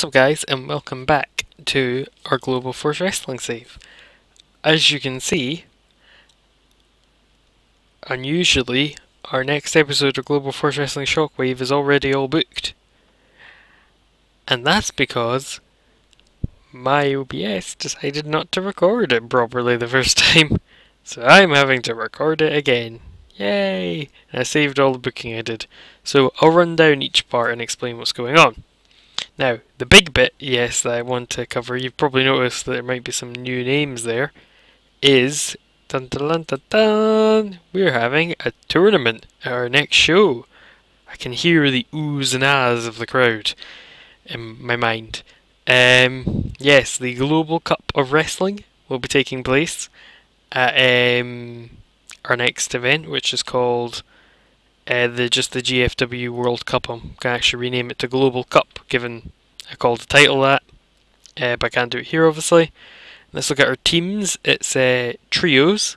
What's up guys, and welcome back to our Global Force Wrestling save. As you can see, unusually, our next episode of Global Force Wrestling Shockwave is already all booked. And that's because my OBS decided not to record it properly the first time. So I'm having to record it again. Yay! And I saved all the booking I did. So I'll run down each part and explain what's going on. Now, the big bit, yes, that I want to cover, you've probably noticed that there might be some new names there, is, dun dun dun dun dun, we're having a tournament at our next show. I can hear the oohs and ahs of the crowd in my mind. Yes, the Global Cup of Wrestling will be taking place at our next event, which is called the GFW World Cup. I'm going to actually rename it to Global Cup, given I called the title that, but I can't do it here obviously. Let's look at our teams. It's trios,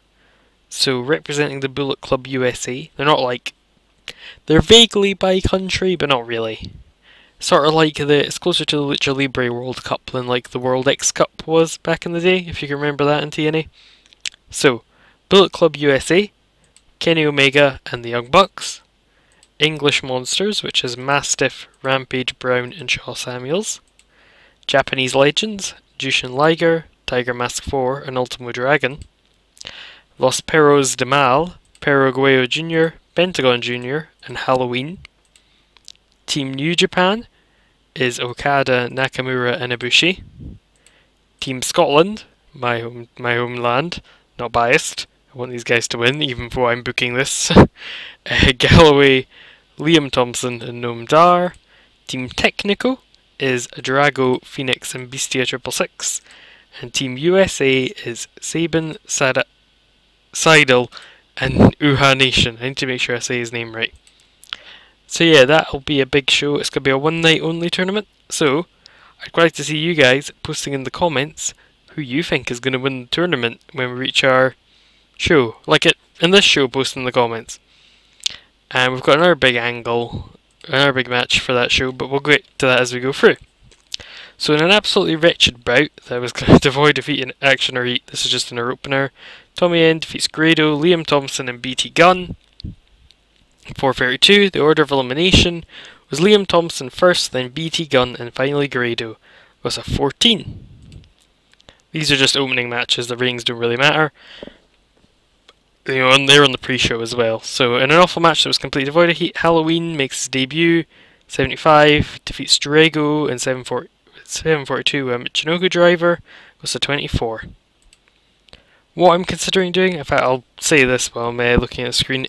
so representing the Bullet Club USA. They're vaguely by country, but not really. Sort of like it's closer to the Lucha Libre World Cup than like the World X Cup was back in the day, if you can remember that in TNA. So, Bullet Club USA, Kenny Omega and the Young Bucks, English Monsters, which is Mastiff, Rampage Brown and Shaw Samuels, Japanese Legends, Jushin Liger, Tiger Mask 4 and Ultimo Dragon, Los Perros de Mal, Perro Aguayo Jr., Pentagon Jr. and Halloween. Team New Japan is Okada, Nakamura and Ibushi. Team Scotland, my homeland, not biased, I want these guys to win, even though I'm booking this. Galloway, Liam Thompson and Noam Dar. Team Technico is Drago, Phoenix and Bestia 666. And Team USA is Sabin, Seidel and Uha Nation. I need to make sure I say his name right. So yeah, that'll be a big show. It's going to be a one night only tournament. So, I'd like to see you guys posting in the comments who you think is going to win the tournament when we reach our show. Like it in this show, post in the comments. And we've got another big angle, another big match for that show, but we'll get to that as we go through. So in an absolutely wretched bout that was going to devoid defeat in action or heat, this is just an opener. Tommy End defeats Grado, Liam Thompson and BT Gunn. 4:32, the order of elimination was Liam Thompson first, then BT Gunn, and finally Grado. It was a 14. These are just opening matches, the ratings don't really matter. You know, and they're on the pre-show as well. So in an awful match that was completely devoid of heat, Halloween makes his debut. 75 defeats Drago, and 742 Michinoku Driver goes to 24. What I'm considering doing, in fact I'll say this while I'm looking at the screen.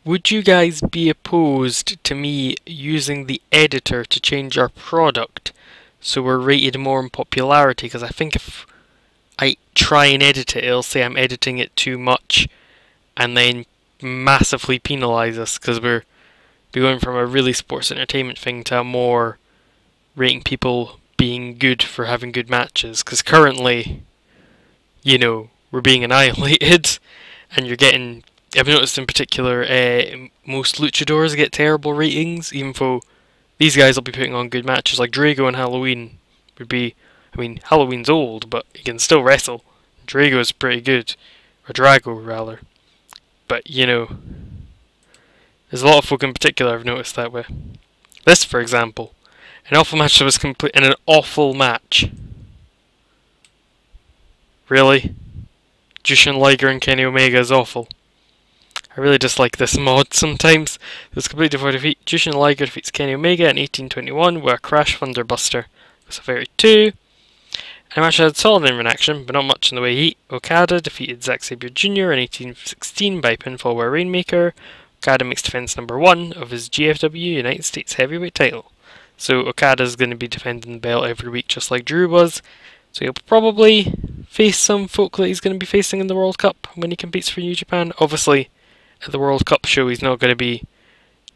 Would you guys be opposed to me using the editor to change our product so we're rated more in popularity? Because I think if I try and edit it, it'll say I'm editing it too much and then massively penalise us, because we're going from a really sports entertainment thing to a more rating people being good for having good matches. Because currently, you know, we're being annihilated and you're getting, I've noticed in particular, most luchadors get terrible ratings, even though these guys will be putting on good matches. Like Drago and Halloween would be, I mean, Halloween's old, but he can still wrestle. Drago's pretty good. Or Drago, rather. But, you know, there's a lot of folk in particular I've noticed that way. This, for example, an awful match that was complete in an awful match. Really? Jushin Liger and Kenny Omega is awful. I really dislike this mod sometimes. It was completely devoid of heat. Jushin Liger defeats Kenny Omega in 1821 with a Crash Thunderbuster. It was a 32. And the match had solid in action, but not much in the way of heat. Okada defeated Zack Sabre Jr. in 1816 by pinfall by Rainmaker. Okada makes defense number 1 of his GFW United States Heavyweight title. So Okada's going to be defending the belt every week just like Drew was. So he'll probably face some folk that he's going to be facing in the World Cup when he competes for New Japan. Obviously, at the World Cup show he's not going to be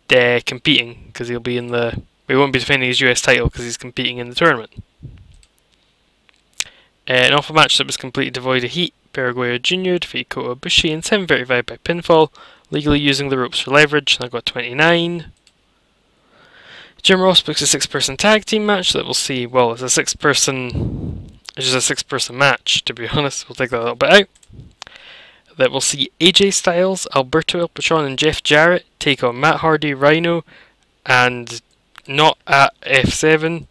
competing, because he'll be in the... he won't be defending his US title because he's competing in the tournament. An awful match that was completely devoid of heat. Perro Aguayo Jr. defeated Kota Ibushi in 7:35 by pinfall, legally using the ropes for leverage, and I got 29. Jim Ross books a 6-person tag team match that we'll see. Well, it's just a 6-person match, to be honest. We'll take that a little bit out. That we'll see AJ Styles, Alberto El Patron, and Jeff Jarrett take on Matt Hardy, Rhino, and not at F7,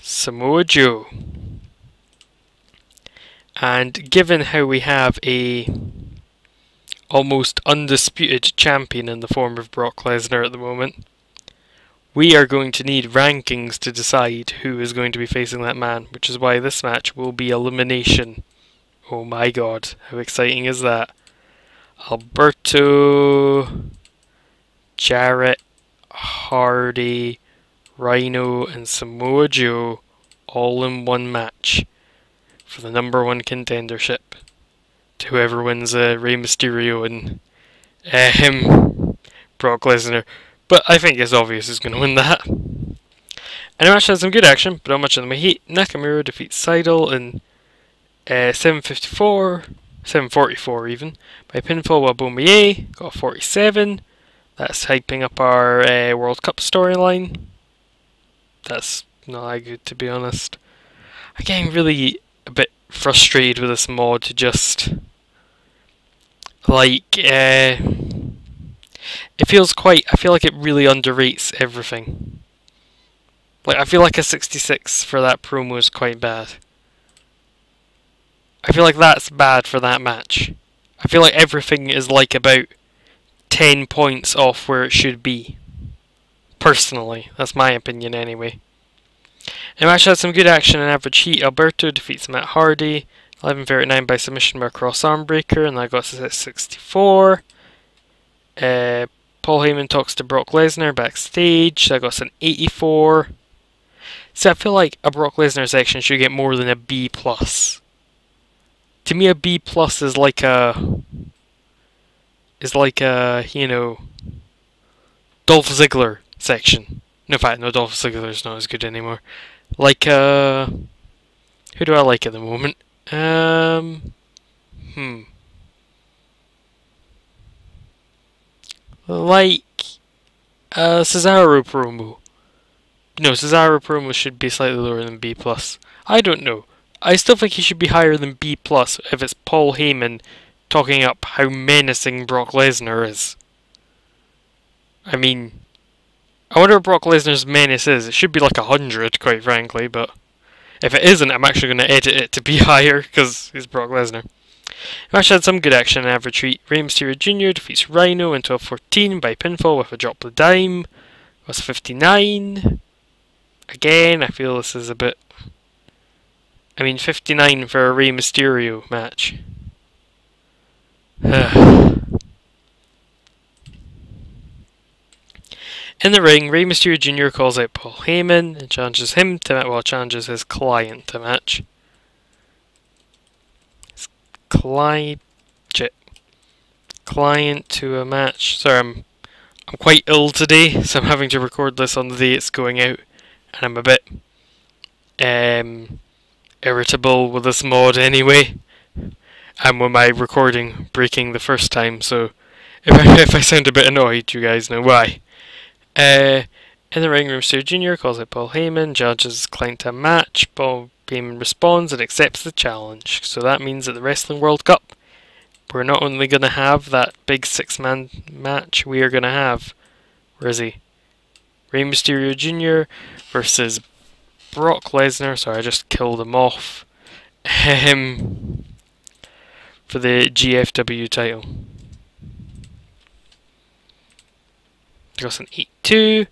Samoa Joe. And given how we have a almost undisputed champion in the form of Brock Lesnar at the moment, we are going to need rankings to decide who is going to be facing that man, which is why this match will be elimination. Oh my god, how exciting is that? Alberto, Jarrett, Hardy, Rhino, and Samoa Joe all in one match for the #1 contendership to whoever wins Rey Mysterio and Brock Lesnar. But I think it's obvious who's going to win that. And the match had some good action, but not much of the heat. Nakamura defeats Seidel in 7:44 even, by pinfall while Beaumier got a 47. That's hyping up our World Cup storyline. That's not that good, to be honest. I'm getting really a bit frustrated with this mod to just like I feel like it really underrates everything. Like, I feel like a 66 for that promo is quite bad. I feel like that's bad for that match. I feel like everything is like about 10 points off where it should be. Personally, that's my opinion anyway. The match had some good action and average heat. Alberto defeats Matt Hardy 11:39 by submission by cross arm breaker, and that got us at 64. Paul Heyman talks to Brock Lesnar backstage. That got us an 84. See, I feel like a Brock Lesnar section should get more than a B+. To me, a B+ is like a, you know, Dolph Ziggler section. No, in fact, no, Dolph Ziggler's not as good anymore. Like, who do I like at the moment? Like, Cesaro promo. No, Cesaro promo should be slightly lower than B+. I don't know. I still think he should be higher than B+ if it's Paul Heyman talking up how menacing Brock Lesnar is. I mean, I wonder what Brock Lesnar's menace is. It should be like 100, quite frankly, but if it isn't, I'm actually going to edit it to be higher, because he's Brock Lesnar. The match had some good action and average heat. Rey Mysterio Jr. defeats Rhino in 12:14 by pinfall with a drop of the dime. It was 59. Again, I feel this is a bit... 59 for a Rey Mysterio match. In the ring, Rey Mysterio Jr. calls out Paul Heyman and challenges him to match, well, challenges his client to match. His client to a match. Sorry, I'm quite ill today, so I'm having to record this on the day it's going out, and I'm a bit irritable with this mod anyway, and with my recording breaking the first time, so if I sound a bit annoyed, you guys know why. In the ring, Mysterio Jr. calls out Paul Heyman, judges his client to a match. Paul Heyman responds and accepts the challenge. So that means at the Wrestling World Cup, we're not only going to have that big 6-man match, we are going to have, where is he? Rey Mysterio Jr. versus Brock Lesnar. Sorry, I just killed him off. For the GFW title. Got an 82,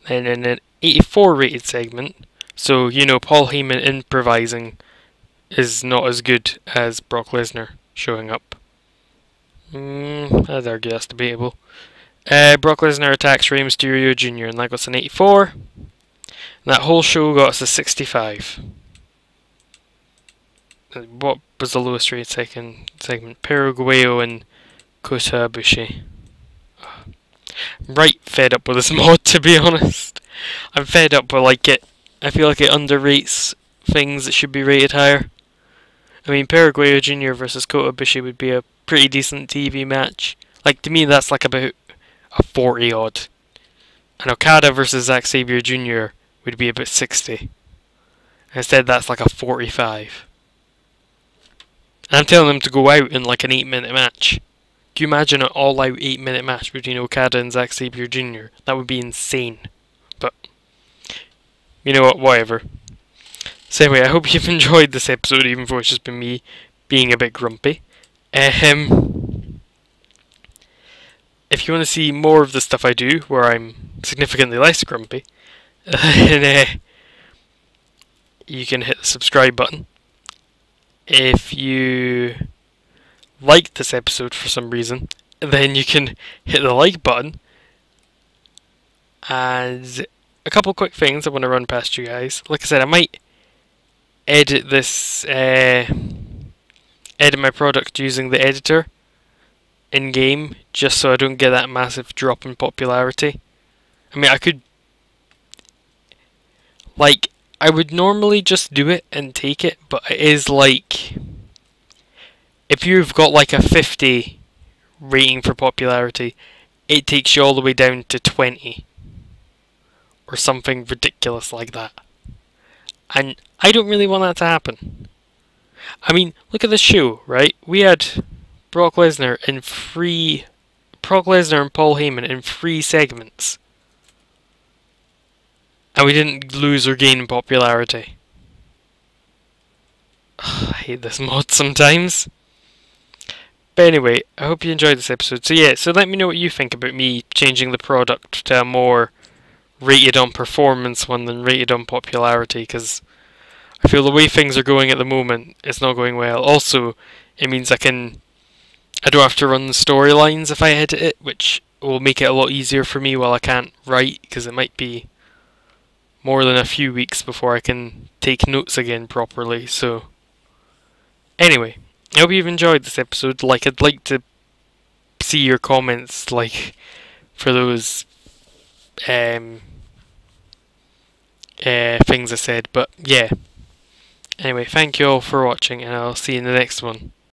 then in an 84 rated segment. So, you know, Paul Heyman improvising is not as good as Brock Lesnar showing up. I'd argue that's debatable. Brock Lesnar attacks Rey Mysterio Jr. and that got us an 84. And that whole show got us a 65. What was the lowest rated second segment? Paraguayo and Kota Ibushi. I'm right fed up with this mod, to be honest. I'm fed up with I feel like it underrates things that should be rated higher. Paraguayo Jr. versus Kota Ibushi would be a pretty decent TV match. Like, to me, that's like about a 40 odd. And Okada versus Zack Sabre Jr. would be about 60. Instead, that's like a 45. And I'm telling them to go out in like an 8-minute match. Can you imagine an all-out 8-minute match between Okada and Zack Sabre Jr.? That would be insane. But, you know what, whatever. So anyway, I hope you've enjoyed this episode, even though it's just been me being a bit grumpy. If you want to see more of the stuff I do, where I'm significantly less grumpy, then you can hit the subscribe button. If you liked this episode for some reason, then you can hit the like button. And a couple quick things I want to run past you guys. Like I said, I might edit this, edit my product using the editor in game, just so I don't get that massive drop in popularity. I mean, I could, like, I would normally just do it and take it, but it is like, if you've got like a 50 rating for popularity, it takes you all the way down to 20. Or something ridiculous like that. And I don't really want that to happen. I mean, look at this show, right? We had Brock Lesnar and Paul Heyman in 3 segments. And we didn't lose or gain popularity. I hate this mod sometimes. But anyway, I hope you enjoyed this episode. So yeah, so let me know what you think about me changing the product to a more rated on performance one than rated on popularity, because I feel the way things are going at the moment, it's not going well. Also, it means I don't have to run the storylines if I edit it, which will make it a lot easier for me while I can't write, because it might be more than a few weeks before I can take notes again properly. So anyway, I hope you've enjoyed this episode. Like, I'd like to see your comments, like, for those things I said, but yeah. Anyway, thank you all for watching, and I'll see you in the next one.